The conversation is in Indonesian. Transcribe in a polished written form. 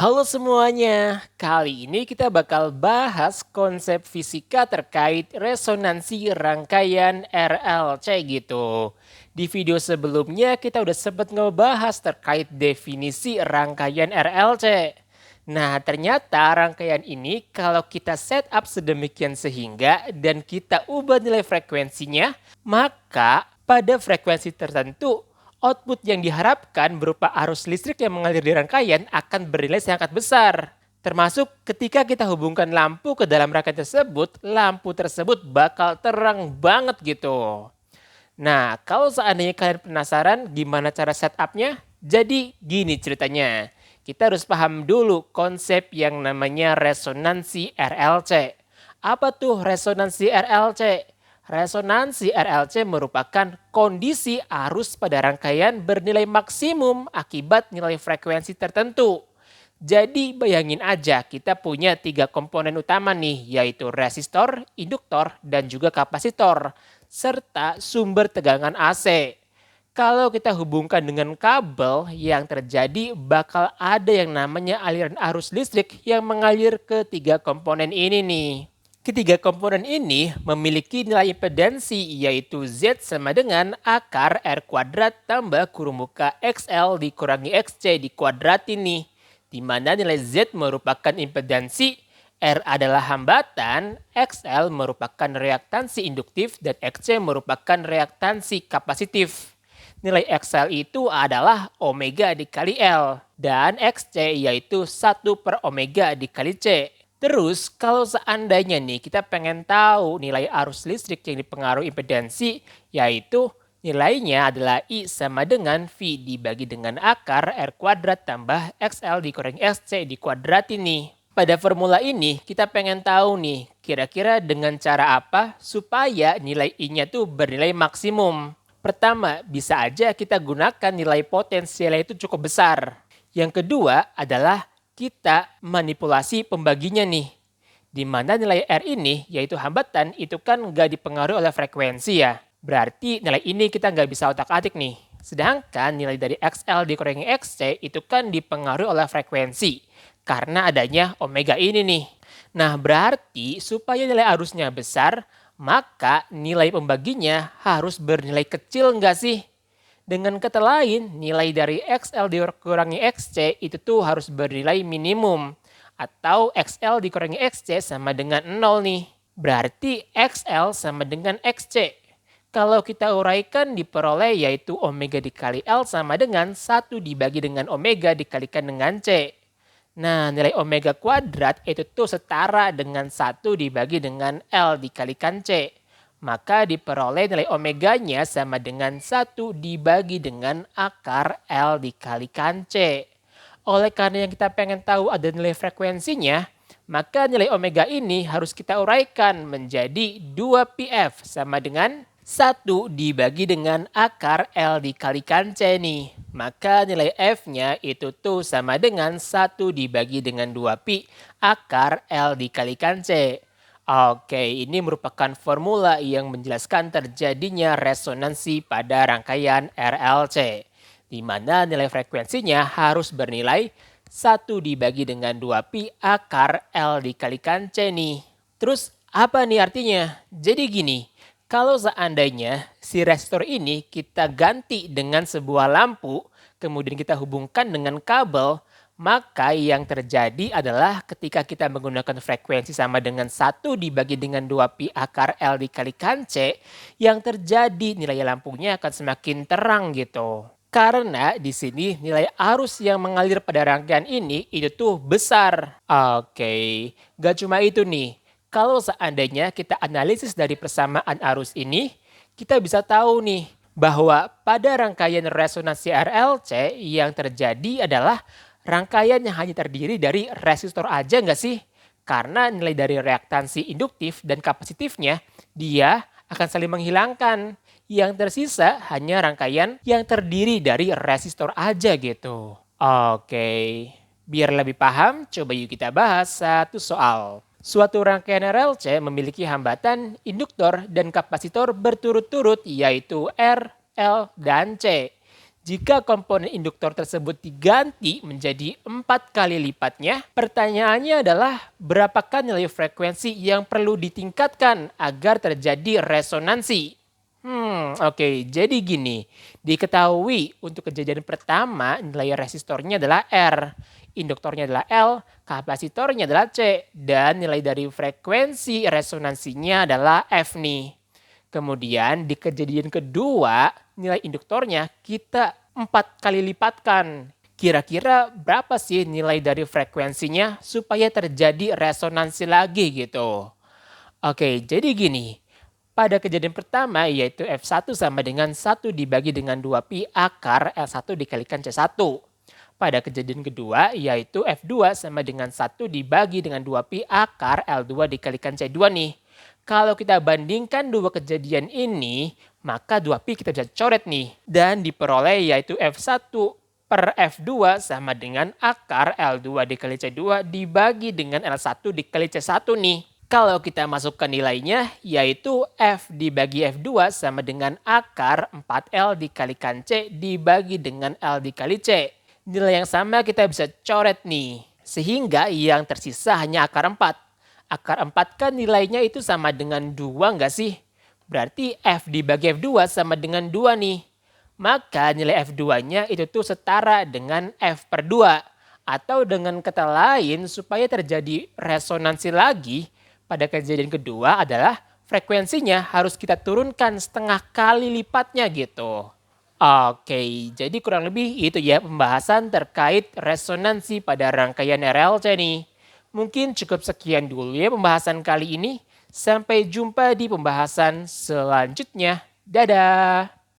Halo semuanya, kali ini kita bakal bahas konsep fisika terkait resonansi rangkaian RLC gitu. Di video sebelumnya kita udah sempat ngebahas terkait definisi rangkaian RLC. Nah, ternyata rangkaian ini kalau kita set up sedemikian sehingga dan kita ubah nilai frekuensinya, maka pada frekuensi tertentu output yang diharapkan berupa arus listrik yang mengalir di rangkaian akan bernilai sangat besar. Termasuk ketika kita hubungkan lampu ke dalam rangkaian tersebut, lampu tersebut bakal terang banget gitu. Nah, kalau seandainya kalian penasaran gimana cara setupnya, jadi gini ceritanya. Kita harus paham dulu konsep yang namanya resonansi RLC. Apa tuh resonansi RLC? Resonansi RLC merupakan kondisi arus pada rangkaian bernilai maksimum akibat nilai frekuensi tertentu. Jadi bayangin aja kita punya 3 komponen utama nih, yaitu resistor, induktor, dan juga kapasitor, serta sumber tegangan AC. Kalau kita hubungkan dengan kabel, yang terjadi bakal ada yang namanya aliran arus listrik yang mengalir ke 3 komponen ini nih. Ketiga komponen ini memiliki nilai impedansi yaitu Z sama dengan akar R kuadrat tambah kurung muka XL dikurangi XC dikuadratin nih. Di mana nilai Z merupakan impedansi, R adalah hambatan, XL merupakan reaktansi induktif, dan XC merupakan reaktansi kapasitif. Nilai XL itu adalah omega dikali L, dan XC yaitu 1 per omega dikali C. Terus kalau seandainya nih kita pengen tahu nilai arus listrik yang dipengaruhi impedansi, yaitu nilainya adalah I sama dengan V dibagi dengan akar R kuadrat tambah XL dikurangi XC dikuadratin nih. Pada formula ini kita pengen tahu nih kira-kira dengan cara apa supaya nilai I-nya tuh bernilai maksimum. Pertama, bisa aja kita gunakan nilai potensialnya itu cukup besar. Yang kedua adalah kita manipulasi pembaginya nih. Di mana nilai R ini, yaitu hambatan, itu kan nggak dipengaruhi oleh frekuensi ya. Berarti nilai ini kita nggak bisa otak-atik nih. Sedangkan nilai dari XL dikurangi XC itu kan dipengaruhi oleh frekuensi. Karena adanya omega ini nih. Nah berarti supaya nilai arusnya besar, maka nilai pembaginya harus bernilai kecil nggak sih? Dengan kata lain, nilai dari XL dikurangi XC itu tuh harus bernilai minimum. Atau XL dikurangi XC sama dengan 0 nih. Berarti XL sama dengan XC. Kalau kita uraikan diperoleh yaitu omega dikali L sama dengan 1 dibagi dengan omega dikalikan dengan C. Nah, nilai omega kuadrat itu tuh setara dengan 1 dibagi dengan L dikalikan C. Maka diperoleh nilai omeganya sama dengan 1 dibagi dengan akar L dikalikan C. Oleh karena yang kita pengen tahu ada nilai frekuensinya, maka nilai omega ini harus kita uraikan menjadi 2πf sama dengan 1 dibagi dengan akar L dikalikan C nih. Maka nilai F-nya itu tuh sama dengan 1 dibagi dengan 2π akar L dikalikan C. Oke, ini merupakan formula yang menjelaskan terjadinya resonansi pada rangkaian RLC. Di mana nilai frekuensinya harus bernilai 1 dibagi dengan 2π akar L dikalikan C nih. Terus apa nih artinya? Jadi gini, kalau seandainya si resistor ini kita ganti dengan sebuah lampu, kemudian kita hubungkan dengan kabel, maka yang terjadi adalah ketika kita menggunakan frekuensi sama dengan 1 dibagi dengan 2π akar L dikalikan C, yang terjadi nilai lampunya akan semakin terang gitu. Karena di sini nilai arus yang mengalir pada rangkaian ini itu tuh besar. Oke, gak cuma itu nih. Kalau seandainya kita analisis dari persamaan arus ini, kita bisa tahu nih bahwa pada rangkaian resonansi RLC yang terjadi adalah rangkaian yang hanya terdiri dari resistor aja nggak sih? Karena nilai dari reaktansi induktif dan kapasitifnya, dia akan saling menghilangkan. Yang tersisa hanya rangkaian yang terdiri dari resistor aja gitu. Oke, biar lebih paham, coba yuk kita bahas satu soal. Suatu rangkaian RLC memiliki hambatan, induktor, dan kapasitor berturut-turut yaitu R, L, dan C. Jika komponen induktor tersebut diganti menjadi 4 kali lipatnya, pertanyaannya adalah berapakah nilai frekuensi yang perlu ditingkatkan agar terjadi resonansi? Oke, jadi gini, diketahui untuk kejadian pertama nilai resistornya adalah R, induktornya adalah L, kapasitornya adalah C, dan nilai dari frekuensi resonansinya adalah F nih. Kemudian di kejadian kedua, nilai induktornya kita 4 kali lipatkan. Kira-kira berapa sih nilai dari frekuensinya supaya terjadi resonansi lagi gitu? Oke, jadi gini. Pada kejadian pertama yaitu F1 sama dengan 1 dibagi dengan 2pi akar L1 dikalikan C1. Pada kejadian kedua yaitu F2 sama dengan 1 dibagi dengan 2pi akar L2 dikalikan C2 nih. Kalau kita bandingkan dua kejadian ini, maka 2pi kita bisa coret nih. Dan diperoleh yaitu F1 per F2 sama dengan akar L2 dikali C2 dibagi dengan L1 dikali C1 nih. Kalau kita masukkan nilainya, yaitu F dibagi F2 sama dengan akar 4L dikalikan C dibagi dengan L dikali C. Nilai yang sama kita bisa coret nih. Sehingga yang tersisa hanya akar 4. Akar 4 kan nilainya itu sama dengan 2 nggak sih? Berarti F dibagi F2 sama dengan 2 nih. Maka nilai F2-nya itu tuh setara dengan F per 2. Atau dengan kata lain supaya terjadi resonansi lagi pada kejadian kedua adalah frekuensinya harus kita turunkan setengah kali lipatnya gitu. Oke, jadi kurang lebih itu ya pembahasan terkait resonansi pada rangkaian RLC nih. Mungkin cukup sekian dulu ya pembahasan kali ini. Sampai jumpa di pembahasan selanjutnya. Dadah!